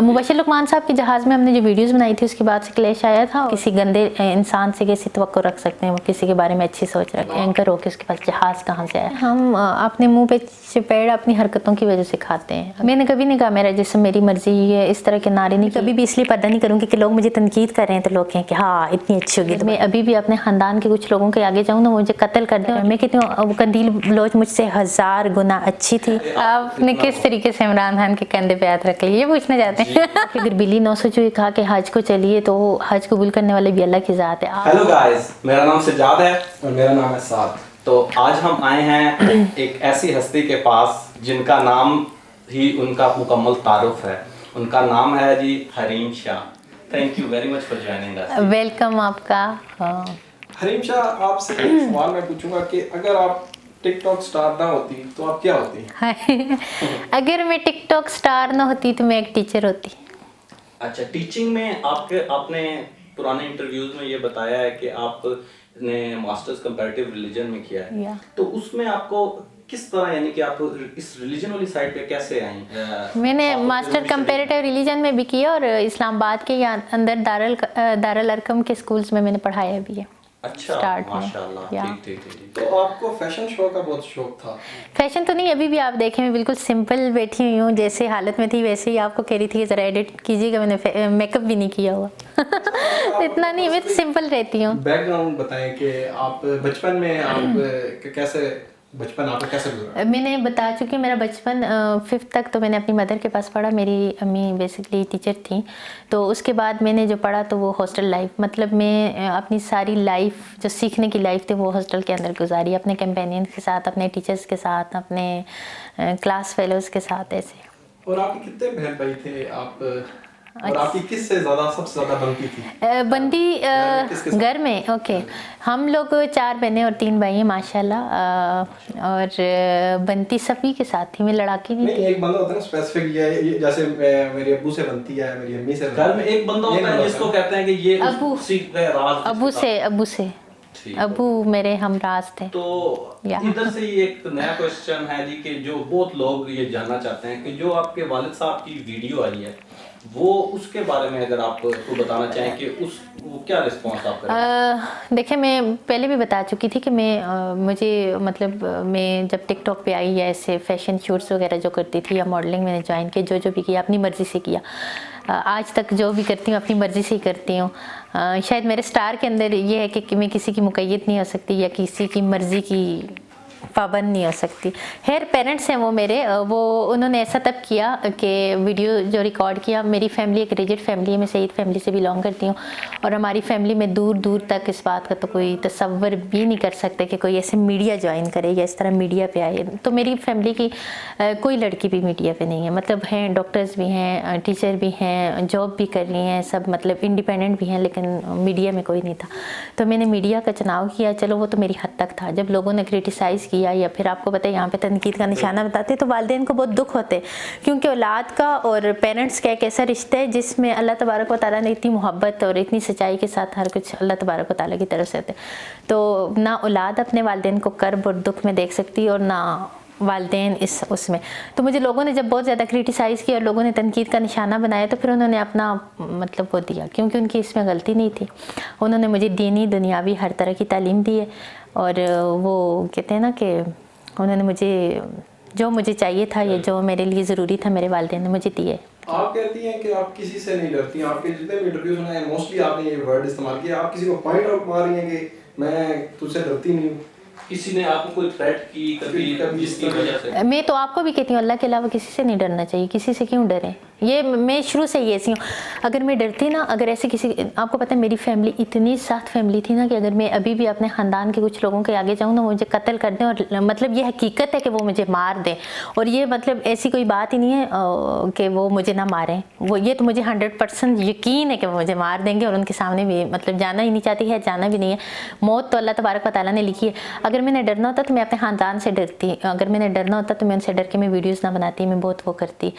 मुबश्शिर लुकमान साहब के जहाज़ में हमने जो वीडियोस बनाई थी उसके बाद से क्लेश आया था। किसी गंदे इंसान से कैसी तवक्को रख सकते हैं, वो किसी के बारे में अच्छी सोच रखे, एंकर हो के उसके पास जहाज़ कहाँ से आया। हम अपने मुंह पे चपेड़ अपनी हरकतों की वजह से खाते हैं। मैंने कभी नहीं कहा मेरा जिस्म मेरी मर्जी है, इस तरह के नारे नहीं कभी भी इसलिए पैदा नहीं करूँगी कि लोग मुझे तनकीद कर रहे हैं तो लोग कहें कि हाँ इतनी अच्छी होगी। मैं अभी भी अपने ख़ानदान के कुछ लोगों के आगे जाऊँ ना मुझे कत्ल कर दें। मैं कहती हूँ कंदील बलोच मुझसे 1000 गुना अच्छी थी। आपने किस तरीके से इमरान खान के कंधे पे हाथ रख लिया, ये पूछना चाहते हैं। अगर बिल्ली 900 जो कहा कि हज को चलिए तो हज कबूल करने वाले भी अल्लाह की ज़ात है। हेलो गाइस, मेरा नाम सज्जाद है और मेरा नाम है साद। तो आज हम आए हैं एक ऐसी हस्ती के पास जिनका नाम ही उनका मुकम्मल तारुफ है। उनका नाम है जी Hareem Shah. Thank you very much for joining us. Welcome आपका। हरीम शाह, आपसे एक सवाल मैं पूछूंगा कि अगर आप टिकटॉक स्टार ना होती तो आप क्या होती? अगर मैं टिकटॉक स्टार ना होती तो मैं एक टीचर होती। अच्छा, टीचिंग में आपने पुराने इंटरव्यूज में ये बताया है कि आपने मास्टर्स कंपैरेटिव रिलीजन में किया है। तो उसमें आपको किस तरह, यानी कि आप इस रिलीजन वाली साइड पे कैसे आई? मैंने मास्टर कंपैरेटिव रिलीजन में भी किया और इस्लामाबाद के अंदर दारुल अरकम के स्कूल्स में मैंने पढ़ाया भी है। अच्छा, माशाल्लाह। ठीक। तो आपको फैशन शो का बहुत शौक था? फैशन तो नहीं, अभी भी आप देखें मैं बिल्कुल सिंपल बैठी हुई हूँ, जैसे हालत में थी वैसे ही आपको कह रही थी कि ज़रा एडिट कीजिएगा। मैंने मेकअप भी नहीं किया हुआ। इतना नहीं, मैं तो सिंपल रहती हूँ। बैकग्राउंड बताएं कि आप बचपन में आप कैसे आपका कैसे गुजरा? मैंने बता चुकी हूँ, मेरा बचपन 5th तक तो मैंने अपनी मदर के पास पढ़ा। मेरी अम्मी बेसिकली टीचर थी, तो उसके बाद मैंने जो पढ़ा तो वो हॉस्टल लाइफ, मतलब मैं अपनी सारी लाइफ जो सीखने की लाइफ थी वो हॉस्टल के अंदर गुजारी, अपने कंपेनियन के साथ, अपने टीचर्स के साथ, अपने क्लास फेलोज़ के साथ ऐसे। और आपके कितने बहन भाई थे आप? और आपकी किससे सबसे ज्यादा बनती थी? बंदी घर में ओके। हम लोग 4 बहनें और 3 भाई हैं माशाल्लाह। और बनती सभी के साथ थी, मैं लड़ाकी नहीं थी। एक बंदा होता है ना स्पेसिफिक, ये जैसे मेरे अब्बू से बनती है, मेरी अम्मी से। घर में एक बंदा होता है जिसको कहते हैं कि ये अबू से अबू मेरे हमराज थे। तो इधर से ही एक नया क्वेश्चन है जी कि जो बहुत लोग ये जानना चाहते हैं कि जो आपके वालिद साहब की वीडियो आई है वो उसके बारे में अगर आप को बताना चाहें कि वो क्या रिस्पॉन्स आप करें? देखिए, मैं पहले भी बता चुकी थी कि मैं जब टिकटॉक पे आई या ऐसे फैशन शूट्स वगैरह जो करती थी या मॉडलिंग मैंने ज्वाइन की, जो भी किया अपनी मर्ज़ी से किया। आज तक जो भी करती हूँ अपनी मर्ज़ी से ही करती हूँ। शायद मेरे स्टार के अंदर ये है कि मैं किसी की मुक़य्यद नहीं हो सकती या किसी की मर्ज़ी की पाबंद नहीं हो सकती। खैर पेरेंट्स हैं वो मेरे, वो उन्होंने ऐसा तब किया कि वीडियो जो रिकॉर्ड किया। मेरी फैमिली एक रिजिड फैमिली है, मैं सईद फैमिली से बिलोंग करती हूँ और हमारी फैमिली में दूर दूर तक इस बात का तो कोई तसव्वुर भी नहीं कर सकते कि कोई ऐसे मीडिया ज्वाइन करे या इस तरह मीडिया पे आए। तो मेरी फैमिली की कोई लड़की भी मीडिया पे नहीं है, मतलब हैं डॉक्टर्स भी हैं, टीचर भी हैं, जॉब भी कर रही हैं, सब मतलब इंडिपेंडेंट भी हैं, लेकिन मीडिया में कोई नहीं था। तो मैंने मीडिया का चुनाव किया। चलो वो तो मेरी हद तक था। जब लोगों ने क्रिटिसाइज़ किया या फिर आपको पता है यहाँ पे तनकीद का निशाना बताते तो वालिदैन को बहुत दुख होते, क्योंकि औलाद का और पेरेंट्स का एक ऐसा रिश्ता है जिसमें अल्लाह तबारक व तआला ने इतनी मोहब्बत और इतनी सच्चाई के साथ हर कुछ अल्लाह तबारक व तआला की तरफ से होते। तो ना औलाद अपने वालिदैन को कर्ब और दुख में देख सकती और ना वालिदैन उसमें। तो मुझे लोगों ने जब बहुत ज़्यादा क्रिटिसाइज़ किया और लोगों ने तनकीद का निशाना बनाया तो फिर उन्होंने अपना मतलब वो दिया, क्योंकि उनकी इसमें गलती नहीं थी। उन्होंने मुझे दीनी दुनियावी हर तरह की तालीम दी है और वो कहते हैं ना कि उन्होंने मुझे जो मुझे चाहिए था या जो मेरे लिए ज़रूरी था मेरे वालिदैन ने मुझे दिए। आप कहती हैं कि आप किसी से नहीं डरती। आपके जितने भी इंटरव्यूज सुने हैं मोस्टली आपने ये वर्ड इस्तेमाल किया। आप किसी को पॉइंट आउट मार रही हैं कि मैं तुझसे डरती नहीं हूँ। किसी ने आपको कोई थ्रेट की कभी जिसकी वजह से? मैं तो आपको भी कहती हूँ अल्लाह के अलावा किसी से नहीं डरना चाहिए। किसी से क्यों डरें? ये मैं शुरू से ही ऐसी हूँ। अगर मैं डरती ना, अगर ऐसे किसी, आपको पता है मेरी फैमिली इतनी सख्त फैमिली थी ना कि अगर मैं अभी भी अपने ख़ानदान के कुछ लोगों के आगे जाऊँ ना मुझे कत्ल कर दें, और मतलब ये हकीकत है कि वो मुझे मार दें। और ये मतलब ऐसी कोई बात ही नहीं है कि वो मुझे ना मारें। वो ये तो मुझे 100% यकीन है कि वो मुझे मार देंगे और उनके सामने भी मतलब जाना ही नहीं चाहती है, जाना भी नहीं है। मौत तो अल्लाह तबारक व तआला ने लिखी है। अगर मैंने डरना होता तो मैं अपने ख़ानदान से डरती, अगर मैंने डरना होता तो मैं उनसे डर के मैं वीडियोज़ ना बनाती, मैं बहुत वो करती।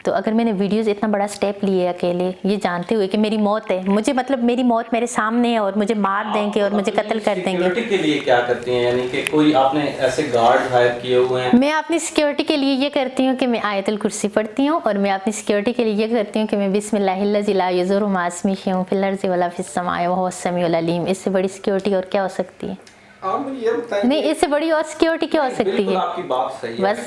तो अगर मैंने वीडियोस इतना बड़ा स्टेप लिए अकेले, ये जानते हुए कि मेरी मौत है, मुझे मतलब मेरी मौत मेरे सामने है और मुझे मार देंगे और मुझे कत्ल कर देंगे। सिक्योरिटी के लिए क्या करती हैं, यानी कि कोई आपने ऐसे गार्ड हायर किए हुए हैं? मैं अपनी सिक्योरिटी के लिए ये करती हूँ कि मैं आयतुल कुर्सी पढ़ती हूँ, और मैं अपनी सिक्योरिटी के लिए ये करती हूँ कि मैं बिस्मिल्लाहिल्लज़ी ला यज़ुरु मा इस्मिही फिल अर्ज़ि वला फिस समाई व हुवस समीउल अलीम। इससे बड़ी सिक्योरिटी और क्या हो सकती है? आप मुझे ये बताएं, नहीं, इससे बड़ी और सिक्योरिटी क्या हो सकती बिल्कुल है? आपकी बात सही है बस।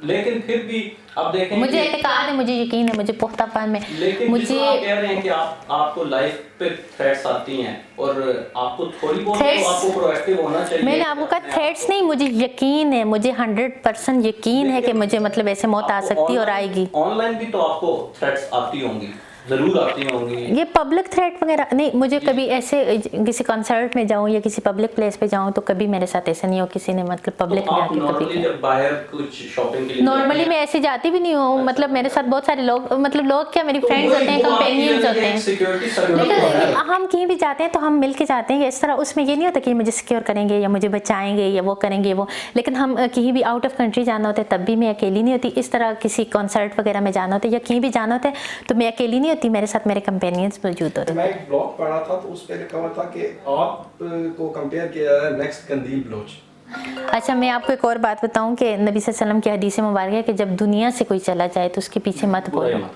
लेकिन फिर भी आप देखें मुझे एतकाद है, मुझे यकीन है, मुझे पुख्तापन में, लेकिन मुझे जितना आप कह रहे हैं कि आपको लाइफ पे थ्रेट्स आती हैं और आपको थोड़ी बहुत तो आपको प्रोएक्टिव होना चाहिए। मैंने आपको कहा थ्रेट्स नहीं, मुझे यकीन है, मुझे 100% यकीन है कि मुझे मतलब ऐसे मौत आ सकती है और आएगी। ऑनलाइन भी तो आपको थ्रेट्स आती होंगी, जरूर आती होंगी। ये पब्लिक थ्रेट वगैरह नहीं, मुझे कभी ऐसे किसी कॉन्सर्ट में जाऊं या किसी पब्लिक प्लेस पे जाऊं तो कभी मेरे साथ ऐसा नहीं हो किसी ने मतलब पब्लिक में आके कभी। जब बाहर कुछ शॉपिंग के लिए नॉर्मली मैं ऐसे जाती भी नहीं हूँ, मतलब मेरे साथ बहुत सारे लोग, मतलब लोग क्या मेरी फ्रेंड्स होते हैं, कंपेनियंस होते हैं, लेकिन हम कहीं भी जाते हैं तो हम मिल के जाते हैं इस तरह। उसमें ये नहीं होता कि मुझे सिक्योर करेंगे या मुझे बचाएंगे या वो करेंगे वो, लेकिन हम कहीं भी आउट ऑफ कंट्री जाना होता है तब भी मैं अकेली नहीं होती। इस तरह किसी कॉन्सर्ट वगैरह में जाना होता है या कहीं भी जाना होता है तो मैं अकेली नहीं होती, मेरे साथ मेरे कंपेनियंस मौजूद होते हैं। मैं एक ब्लॉग पढ़ा था तो उस पे लिखा हुआ था कि आप को कंपेयर किया जा रहा है नेक्स्ट कंदील बलोच। अच्छा, मैं आपको एक और बात बताऊं कि नबी सल्लल्लाहु अलैहि वसल्लम की हदीस मुबारक है कि जब दुनिया से कोई चला जाए तो उसके पीछे मत बोलो,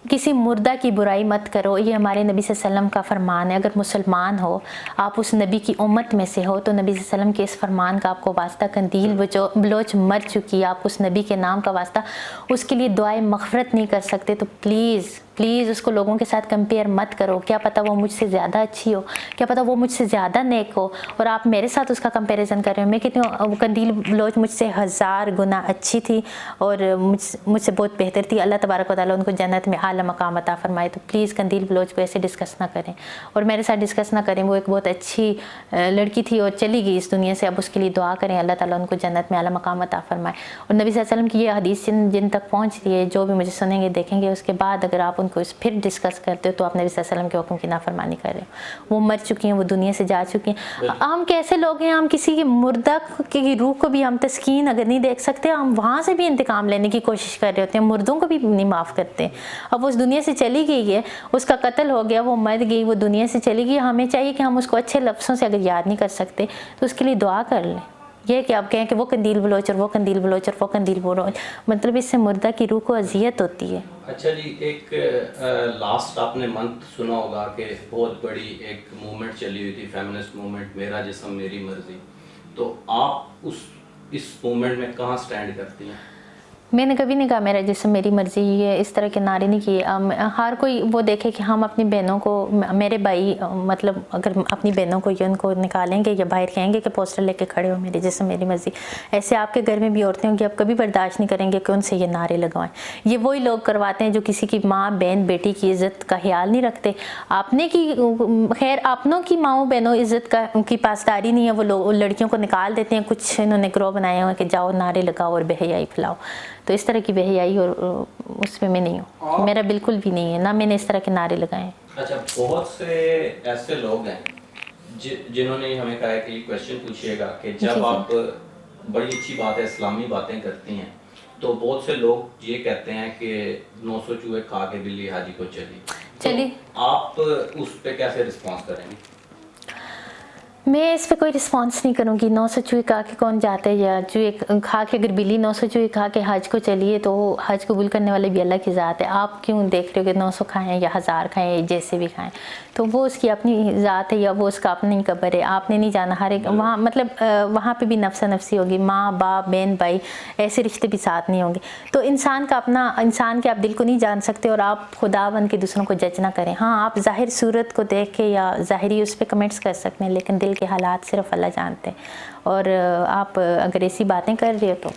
किसी मुर्दा की बुराई मत करो। ये हमारे नबी सल्लल्लाहु अलैहि वसल्लम का फरमान है। अगर मुसलमान हो, आप उस नबी की उम्मत में से हो, तो नबी सल्लल्लाहु अलैहि वसल्लम के इस फरमान का आपको वास्ता, कंदील बलोच मर चुकी है, आप उस नबी के नाम का वास्ता उसके लिए दुआए मग़फ़िरत नहीं कर सकते, तो प्लीज़ उसको लोगों के साथ कंपेयर मत करो। क्या पता वो मुझसे ज़्यादा अच्छी हो, क्या पता वो मुझसे ज़्यादा नेक हो, और आप मेरे साथ उसका कंपैरिजन कर रहे हो। मैं कहती हूँ कंदील बलोच मुझसे 1000 गुना अच्छी थी और मुझसे बहुत बेहतर थी। अल्लाह तबारक व तआला उनको जन्नत में आला मकाम अता फरमाए। तो प्लीज़ कंदील बलोच को ऐसे डिस्कस ना करें और मेरे साथ डिस्कस ना करें। वो एक बहुत अच्छी लड़की थी और चली गई इस दुनिया से। अब उसके लिए दुआ करें, अल्लाह ताला उनको जन्नत में आला मकाम अता फरमाए। और नबी सल्लल्लाहु अलैहि वसल्लम की ये हदीस जिन तक पहुँच रही है, जो भी मुझे सुनेंगे देखेंगे, उसके बाद अगर आप उनको फिर डिस्कस करते हो तो आप नबी सल्लल्लाहु अलैहि वसल्लम के हुक्म की नाफरमानी कर रहे हो। वो मर चुकी हैं, वो दुनिया से जा चुकी हैं। हम कैसे लोग हैं, हम किसी की मुर्दा की रूह को भी हम तस्कीन अगर नहीं देख सकते, हम वहाँ से भी इंतकाम लेने की कोशिश कर रहे होते हैं, मुर्दों को भी नहीं माफ़ करते। अब वो उस दुनिया से चली गई है, उसका कत्ल हो गया, वो मर गई, वो दुनिया से चली गई। हमें चाहिए कि हम उसको अच्छे लफ्ज़ों से अगर याद नहीं कर सकते तो उसके लिए दुआ कर लें। ये कि आप कहें कि वो कंदील बलोच और वो कंदील बलोच और वो कंदील बलोच, मतलब इससे मुर्दा की रूह को अजियत होती है। अच्छा जी, एक लास्ट आपने मंथ सुना होगा कि बहुत बड़ी एक मूवमेंट चली हुई थी, फेमिनिस्ट मूवमेंट, मेरा जिस्म मेरी मर्जी। तो आप इस मूवमेंट में कहाँ स्टैंड करती हैं? मैंने कभी नहीं कहा मेरा जिस्म मेरी मर्जी, ये इस तरह के नारे नहीं किए। हर कोई वो देखे कि हम अपनी बहनों को, मेरे भाई मतलब अगर अपनी बहनों को या उनको निकालेंगे या बाहर कहेंगे कि पोस्टर लेके खड़े हो मेरे जिस्म मेरी मर्जी, ऐसे आपके घर में भी औरतें होंगी, आप कभी बर्दाश्त नहीं करेंगे कि उनसे ये नारे लगवाएं। ये वही लोग करवाते हैं जो किसी की माँ बहन बेटी की इज़्ज़त का ख्याल नहीं रखते। आपने की खैर अपनों की माओ बहनों इज़्ज़त का उनकी पासदारी नहीं है, वो लोग लड़कियों को निकाल देते हैं। कुछ इन्होंने ग्रोह बनाए हुए कि जाओ नारे लगाओ और बेहयाई फैलाओ। तो इस तरह की बेहयाई और उसमें मैं नहीं हूँ, मेरा बिल्कुल भी नहीं है, ना मैंने इस तरह के नारे लगाए। अच्छा, बहुत से ऐसे लोग हैं जिन्होंने हमें कहा है कि क्वेश्चन पूछिएगा कि जब आप बड़ी अच्छी बात है इस्लामी बातें करती हैं तो बहुत से लोग ये कहते हैं कि 900 चूहे खा के बिल्ली हाजी को चली। तो आप उस पे कैसे रिस्पॉन्स करेंगे? मैं इस पे कोई रिस्पांस नहीं करूँगी। 900 चूहे खा के कौन जाता है, या चूहे खा के अगर बिल्ली 900 चूहे खा के हज को चलिए तो हज कबूल करने वाले भी अल्लाह की ज़ात है। आप क्यों देख रहे हो कि 900 खाएं या 1000 खाएं, जैसे भी खाएं, तो वो उसकी अपनी ज़ात है या वो उसका अपनी कब्र है, आपने नहीं जाना। हर एक वहाँ मतलब वहाँ पे भी नफ्सा नफसी होगी, माँ बाप बहन भाई ऐसे रिश्ते भी साथ नहीं होंगे। तो इंसान का अपना, इंसान के आप दिल को नहीं जान सकते और आप खुदा बन के दूसरों को जज ना करें। हाँ, आप ज़ाहिर सूरत को देख के या ज़ाहिरी उस पर कमेंट्स कर सकते हैं, लेकिन दिल के हालात सिर्फ अल्लाह जानते हैं। और आप अगर ऐसी बातें कर रहे हो तो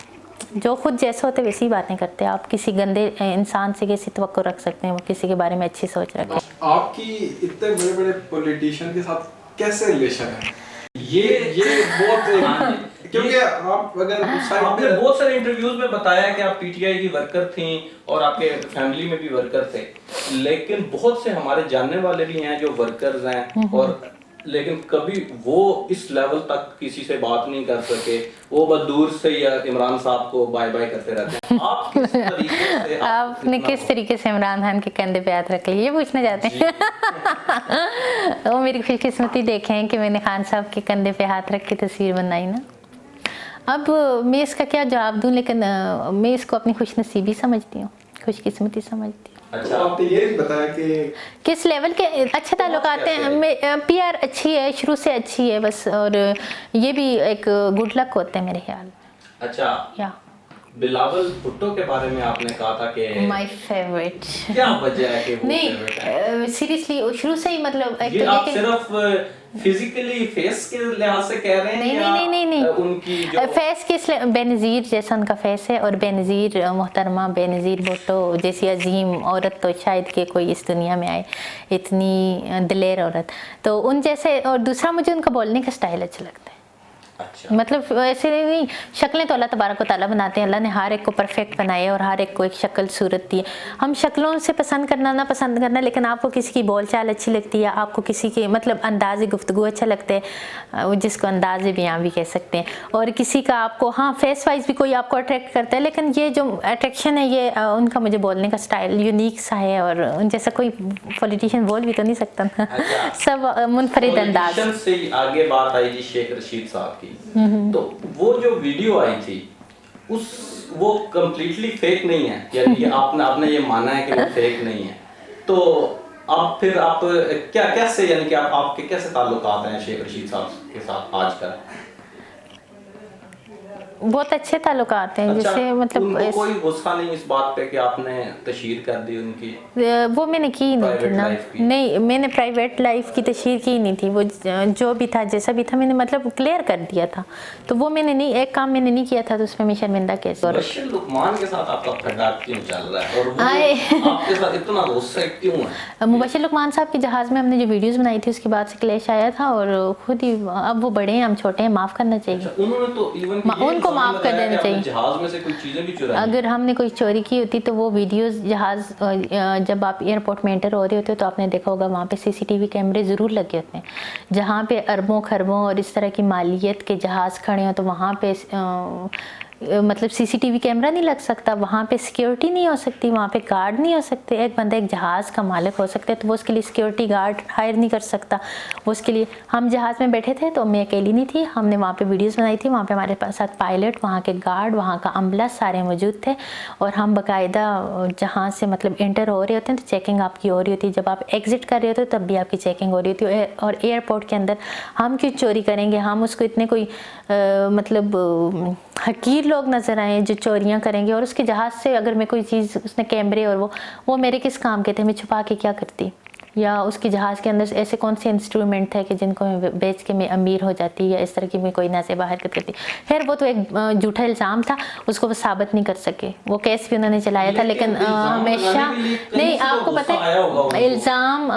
जो खुद जैसे होते वैसी ही बातें करते हैं। आप किसी गंदे इंसान से कैसी तवक्को रख सकते हैं, वो किसी के बारे में अच्छी सोच रखें। आपकी इतने बड़े बड़े पॉलिटिशियन के साथ कैसे रिलेशन है? ये बहुत क्योंकि आप अगर आपने बहुत सारे इंटरव्यूज में बताया कि आप पीटीआई की वर्कर थी और आपके फैमिली में भी वर्कर थे, लेकिन बहुत से हमारे जानने वाले भी हैं जो वर्कर्स हैं और लेकिन कभी वो इस लेवल तक किसी से बात नहीं कर सके, वो बस दूर से या इमरान साहब को बाय बाय करते रहते हैं। आप किस तरीके से आपने किस तरीके से इमरान खान के कंधे पे हाथ रख लिया, ये पूछना चाहते हैं? वो मेरी खुशकिस्मती देखें कि मैंने खान साहब के कंधे पे हाथ रख के तस्वीर बनाई ना। अब मैं इसका क्या जवाब दूं, लेकिन मैं इसको अपनी खुशनसीबी समझती हूँ, खुशकिस्मती समझती हूँ। अच्छा, तो आपने ये भी बताया कि किस लेवल के अच्छे ताल्लुकात हैं। पीआर अच्छी है, शुरू से अच्छी है बस, और ये भी एक गुड लक होते हैं मेरे ख्याल में। अच्छा, या बिलावल भुट्टो के बारे में आपने कहा था कि माय फेवरेट। क्या वजह है कि वो नहीं फेवरेट है? सीरियसली शुरू से ही मतलब ये आप सिर्फ फिजिकली फेस के लिहाज से कह रहे हैं नहीं या नहीं नहीं नहीं उनकी जो फेस के बेनज़ीर जैसा उनका फेस है, और बेनज़ीर मोहतरमा बेनज़ीर भुट्टो जैसी अजीम औरत तो शायद कि कोई इस दुनिया में आए, इतनी दिलेर औरत, तो उन जैसे। और दूसरा मुझे उनका बोलने का स्टाइल अच्छा लगता है। अच्छा, मतलब ऐसे नहीं, शक्लें तो अल्लाह तबारक व तआला बनाते हैं, अल्लाह ने हर एक को परफेक्ट बनाया और हर एक को एक शक्ल सूरत दी है। हम शक्लों से पसंद करना ना पसंद करना, लेकिन आपको किसी की बोलचाल अच्छी लगती है, आपको किसी के मतलब अंदाज़ गुफ्तगू अच्छा लगता है, वो जिसको अंदाज़ बयां भी कह सकते हैं, और किसी का आपको हाँ फेस वाइज भी कोई आपको अट्रैक्ट करता है, लेकिन ये जो अट्रैक्शन है ये उनका मुझे बोलने का स्टाइल यूनिक सा है, और जैसा कोई पॉलिटिशियन बोल भी तो नहीं सकता ना। सब मुनफरिद अंदाज पॉलिटिशियन से ही आगे बात आई जी शेख रशीद साहब की। तो वो जो वीडियो आई थी वो कंप्लीटली फेक नहीं है, यानी आपने ये माना है कि वो फेक नहीं है, तो आप फिर आप क्या कैसे, यानी कि आपके कैसे ताल्लुकात हैं शेख रशीद साहब के साथ आजकल? बहुत अच्छे ताल्लुकात हैं। अच्छा, जैसे मतलब उनको कोई गुस्सा नहीं इस बात पे कि आपने तशहीर कर दी उनकी? वो मैंने की नहीं थी ना, नहीं मैंने प्राइवेट लाइफ की तशहीर की नहीं थी, वो जो भी था जैसा भी था मैंने मतलब क्लियर कर दिया था, तो वो मैंने नहीं, एक काम मैंने नहीं किया था तो उसमें मैं शर्मिंदा कैसे। और मुबश्शिर लुकमान के साथ आपका फटाक क्यों चल रहा है, और वो आपके साथ इतना गुस्सा क्यों है? मुबश्शिर लुकमान साहब के जहाज़ में हमने जो वीडियोस बनाई थी उसके बाद से क्लेश आया था, और खुद ही अब वो बड़े हैं, हम छोटे हैं, माफ़ करना चाहिए। अच्छा, उन्होंने तो इवन उनको माफ़ कर देना चाहिए। जहाज में से कोई चीजें भी चुराई। अगर हमने कोई चोरी की होती तो वो वीडियोस जहाज़ जब आप एयरपोर्ट में एंटर हो रहे होते हो तो आपने देखा होगा वहाँ पे सीसीटीवी कैमरे ज़रूर लगे होते हैं, जहाँ पे अरबों खरबों और इस तरह की मालियत के जहाज़ खड़े हो तो वहाँ पे मतलब सीसीटीवी कैमरा नहीं लग सकता, वहाँ पे सिक्योरिटी नहीं हो सकती, वहाँ पे गार्ड नहीं हो सकते। एक बंदा एक जहाज़ का मालिक हो सकता है तो वो उसके लिए सिक्योरिटी गार्ड हायर नहीं कर सकता। वो उसके लिए, हम जहाज़ में बैठे थे तो मैं अकेली नहीं थी, हमने वहाँ पे वीडियोस बनाई थी, वहाँ पे हमारे साथ पायलट, वहाँ के गार्ड, वहाँ का अमला सारे मौजूद थे, और हम बाकायदा जहाँ से मतलब एंटर हो रहे होते हैं तो चेकिंग आपकी हो रही होती है, जब आप एग्ज़िट कर रहे होते हो तब भी आपकी चेकिंग हो रही होती है। और एयरपोर्ट के अंदर हम क्यों चोरी करेंगे, हम उसको इतने कोई मतलब हकीर लोग नज़र आए जो चोरियां करेंगे, और उसके जहाज़ से अगर मैं कोई चीज़, उसने कैमरे और वो मेरे किस काम के थे, मैं छुपा के क्या करती, या उसके जहाज़ के अंदर ऐसे कौन से इंस्ट्रूमेंट थे कि जिनको मैं बेच के मैं अमीर हो जाती, या इस तरह की मैं कोई नासेबा हरकत करती। खैर वो तो एक झूठा इल्ज़ाम था, उसको वो साबित नहीं कर सके, वो केस भी उन्होंने चलाया था, लेकिन हमेशा नहीं, आपको पता है इल्ज़ाम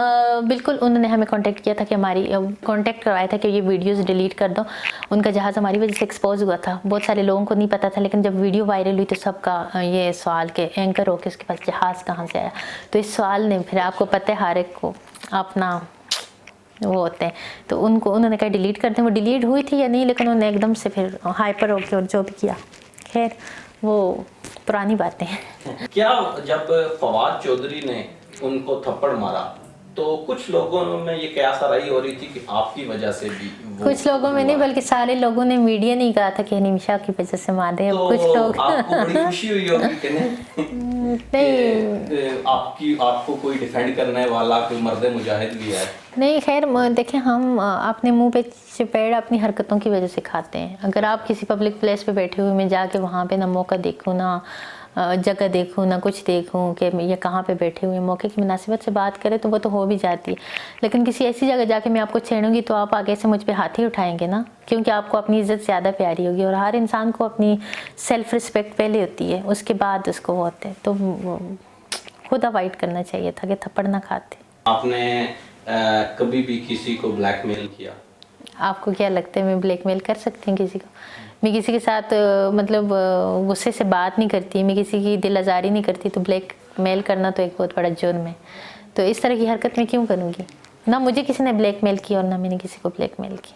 बिल्कुल उन्होंने हमें कांटेक्ट किया था कि हमारी कांटेक्ट करवाया था कि ये वीडियोस डिलीट कर दो, उनका जहाज़ हमारी वजह से एक्सपोज हुआ था, बहुत सारे लोगों को नहीं पता था, लेकिन जब वीडियो वायरल हुई तो सबका ये सवाल के एंकर हो के उसके पास जहाज़ कहाँ से आया, तो इस सवाल ने फिर आपको पता है हर एक को अपना वो होते हैं, तो उनको उन्होंने कहा डिलीट कर दें, वो डिलीट हुई थी या नहीं, लेकिन उन्होंने एकदम से फिर हाइपर होके और जो भी किया, खैर वो पुरानी बातें हैं। क्या जब फवाद चौधरी ने उनको थप्पड़ मारा तो कुछ लोगों में ये कयासराई हो रही थी कि आपकी वजह से भी, कुछ लोगों में नहीं बल्कि सारे लोगों ने, मीडिया नहीं कहा था कि निमिषा की वजह से मार रहे हैं, तो कुछ लोग आपको बड़ी खुशी हुई होगी कि नहीं आपको कोई डिफेंड करने वाला कोई मर्द मुजाहिद भी है? नहीं खैर देखें, हम अपने मुंह पे चपेड़ अपनी हरकतों की वजह से खाते हैं। अगर आप किसी पब्लिक प्लेस पे बैठे हुए मैं जाके वहाँ पे ना मौका देखूँ, ना जगह देखूँ, ना कुछ देखूँ कि ये कहाँ पे बैठे हुए, मौके की मुनासिबत से बात करें तो वो तो हो भी जाती है, लेकिन किसी ऐसी जगह जाके मैं आपको छेड़ूंगी तो आप आगे से मुझ पे हाथ ही उठाएंगे ना, क्योंकि आपको अपनी इज़्ज़त ज़्यादा प्यारी होगी, और हर इंसान को अपनी सेल्फ़ रिस्पेक्ट पहले होती है, उसके बाद उसको वो होते हैं, तो खुद अवॉइड करना चाहिए था कि थप्पड़ ना खाते। आपने कभी भी किसी को ब्लैकमेल किया? आपको क्या लगता है मैं ब्लैकमेल कर सकती हूँ किसी को? मैं किसी के साथ मतलब गुस्से से बात नहीं करती, मैं किसी की दिल आज़ारी नहीं करती, तो ब्लैकमेल करना तो एक बहुत बड़ा जुर्म है, तो इस तरह की हरकत मैं क्यों करूँगी? ना मुझे किसी ने ब्लैकमेल की और ना मैंने किसी को ब्लैकमेल की।